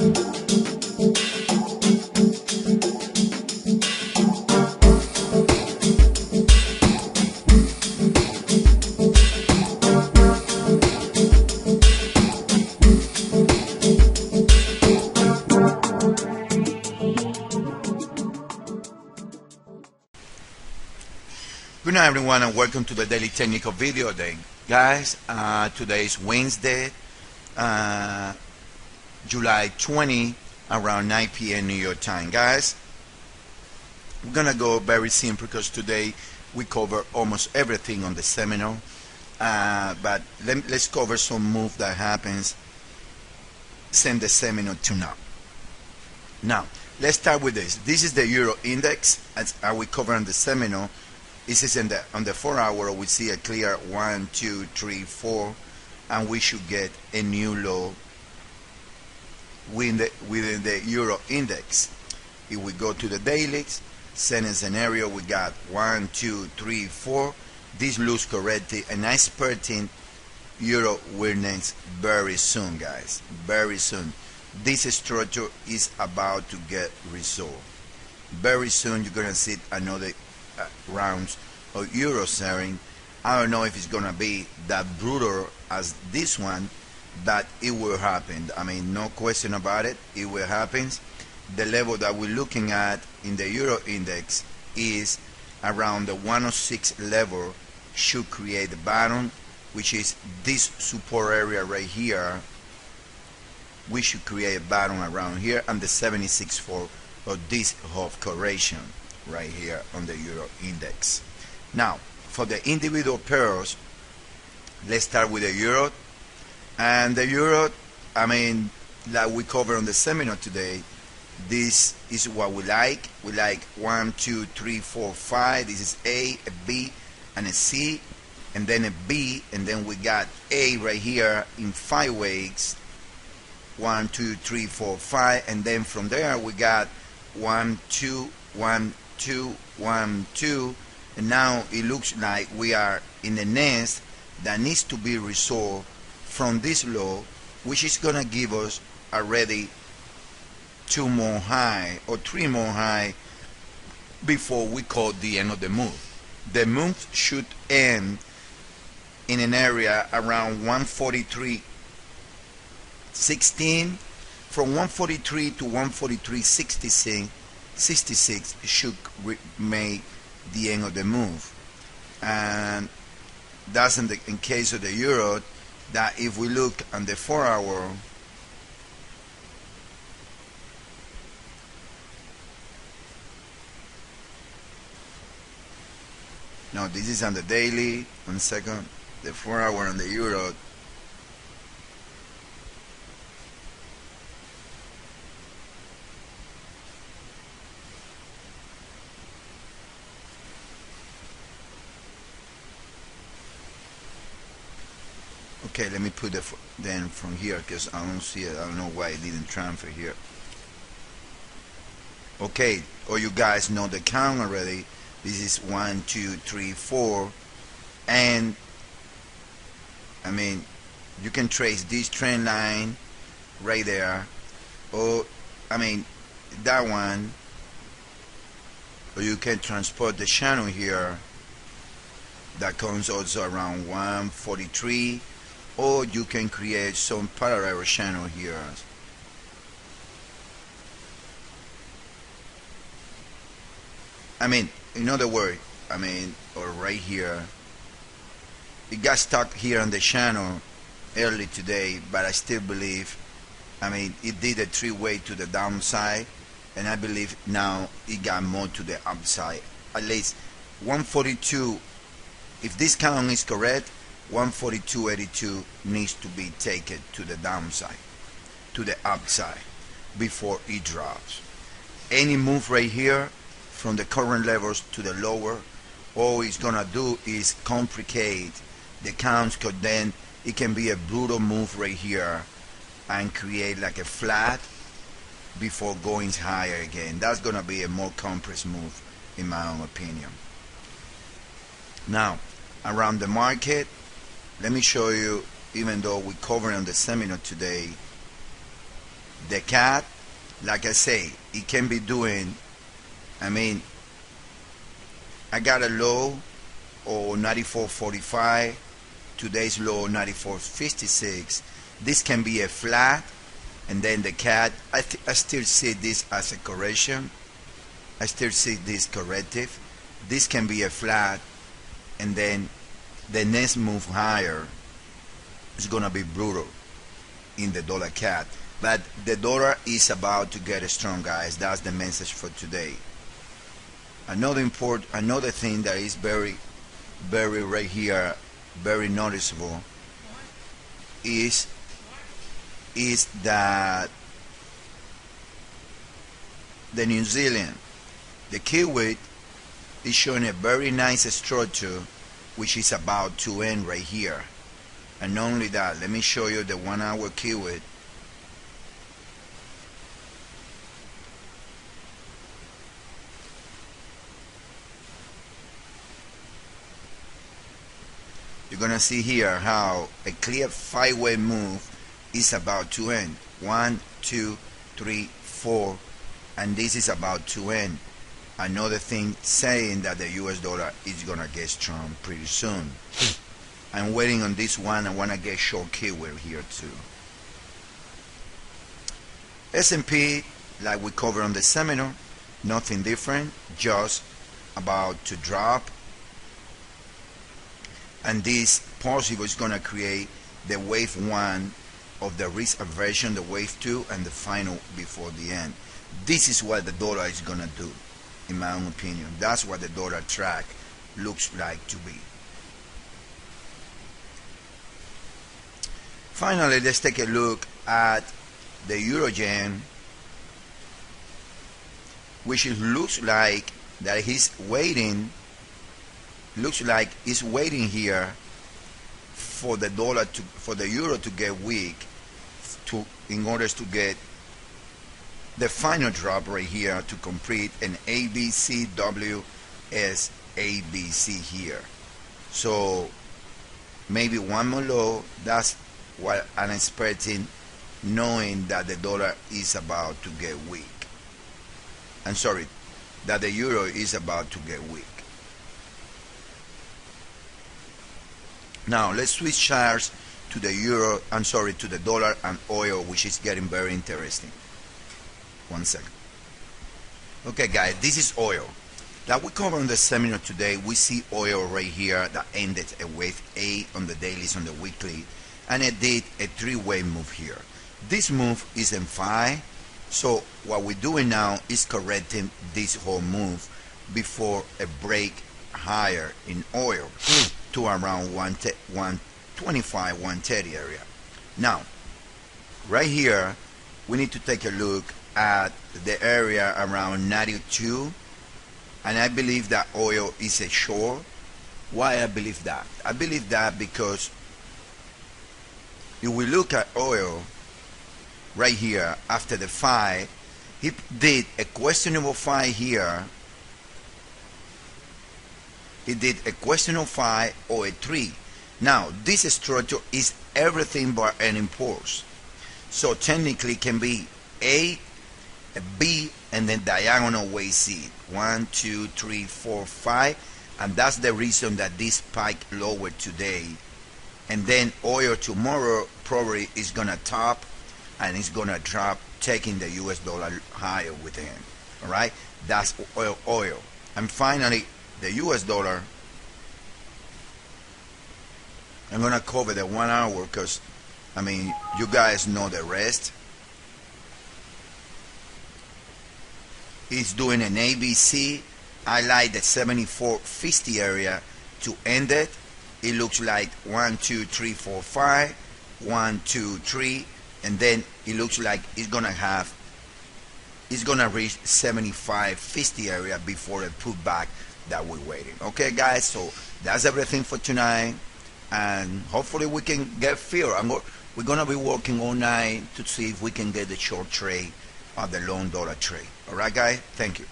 Good night everyone, and welcome to the daily technical video day. Guys, today is Wednesday, July 20, around 9 p.m. New York time. Guys, we're gonna go very simple because today we cover almost everything on the seminar, but let's cover some move that happens since the seminar to now. Now let's start with this. This is the Euro index as we cover on the seminar. This is on the 4 hour. We see a clear 1, 2, 3, 4, and we should get a new low within the Euro index. If we go to the daily, same scenario, we got 1, 2, 3, 4. This looks corrected, and I'm expecting Euro winnings very soon, guys. Very soon. This structure is about to get resolved. Very soon, you're gonna see another rounds of Euro selling. I don't know if it's gonna be that brutal as this one, but it will happen. I mean, no question about it, it will happen. The level that we're looking at in the Euro index is around the 106 level. Should create the bottom, which is this support area right here. We should create a bottom around here, and the 76.4 of this half correction right here on the Euro index. Now for the individual pairs, let's start with the Euro. And the Euro, I mean, like we covered on the seminar today, this is what we like. We like 1, 2, 3, 4, 5. This is A, a B, and a C, and then a B, and then we got A right here in 5 waves. 1, 2, 3, 4, 5, and then from there we got 1, 2, 1, 2, 1, 2, and now it looks like we are in the nest that needs to be resolved from this low, which is gonna give us already 2 more high or 3 more high before we call the end of the move. The move should end in an area around 143.16. From 143 to 143.66 should make the end of the move. And that's in case of the Euro. That if we look on the 4 hour, now this is on the daily. 1 second. The 4 hour on the Euro. Okay, let me put it then from here because I don't see it. I don't know why it didn't transfer here. Okay, all you guys know the count already. This is 1, 2, 3, 4, and I mean, you can trace this trend line right there, or I mean that one, or you can transport the channel here that comes also around 143. Or you can create some parallel channel here. I mean, in other words, I mean, or right here, it got stuck here on the channel early today, but I still believe, I mean, it did a 3-way to the downside, and I believe now it got more to the upside. At least 142, if this count is correct, 142.82 needs to be taken to the downside, to the upside, before it drops. Any move right here from the current levels to the lower, all it's gonna do is complicate the counts, because then it can be a brutal move right here and create like a flat before going higher again. That's gonna be a more compressed move in my own opinion. Now around the market, let me show you, even though we covered on the seminar today, The cat, like I say, it can be doing, I mean, I got a low or 94.45, today's low 94.56. This can be a flat, and then the cat, I still see this as a correction. I still see this corrective. This can be a flat, and then the next move higher is gonna be brutal in the dollar cat. But the dollar is about to get strong, guys. That's the message for today. Another thing that is very right here, very noticeable, is that the New Zealand, the Kiwi, is showing a very nice structure, which is about to end right here. And not only that, let me show you the 1 hour Kiwi. You're gonna see here how a clear 5-way move is about to end. 1, 2, 3, 4, and this is about to end. Another thing saying that the US dollar is gonna get strong pretty soon. I'm waiting on this one. I wanna get short Kiwi here too. S&P, like we covered on the seminar, nothing different, just about to drop. And this possible is going to create the wave 1 of the risk aversion, the wave 2, and the final before the end. This is what the dollar is going to do, in my own opinion. That's what the dollar track looks like to be. Finally, let's take a look at the Euro-Yen, which looks like that he's waiting. Looks like it's waiting here for the dollar to, for the euro to get weak, in order to get the final drop right here to complete an ABCWS ABC here. So maybe one more low. That's what I'm expecting, knowing that the dollar is about to get weak. I'm sorry, that the euro is about to get weak. Now let's switch charts to the euro, to the dollar and oil, which is getting very interesting. 1 second. Okay guys, this is oil. That we covered on the seminar today. We see oil right here that ended a wave A on the dailies, on the weekly, and it did a 3-way move here. This move is in phi, so what we're doing now is correcting this whole move before a break higher in oil to around 125, 130 area. Now, right here, we need to take a look at the area around 92, and I believe that oil is a short. Why I believe that? I believe that because if we look at oil right here after the phi, he did a questionable phi here. It did a questionable phi or a 3. Now this structure is everything but an impulse, so technically it can be A, a B, and then diagonal way C. 1, 2, 3, 4, 5, and that's the reason that this spike lower today, and then oil tomorrow probably is gonna top and it's gonna drop, taking the US dollar higher with him. All right, that's oil. And finally, the US dollar, I'm gonna cover the 1 hour because I mean you guys know the rest. It's doing an ABC. I like the 74.50 area to end it. It looks like 1, 2, 3, 4, 5, 1, 2, 3, and then it looks like it's gonna reach 75.50 area before a pullback that we're waiting. Okay guys, so that's everything for tonight, and hopefully we can get filled. We're gonna be working all night to see if we can get the short trade or the long dollar trade. All right guys, thank you.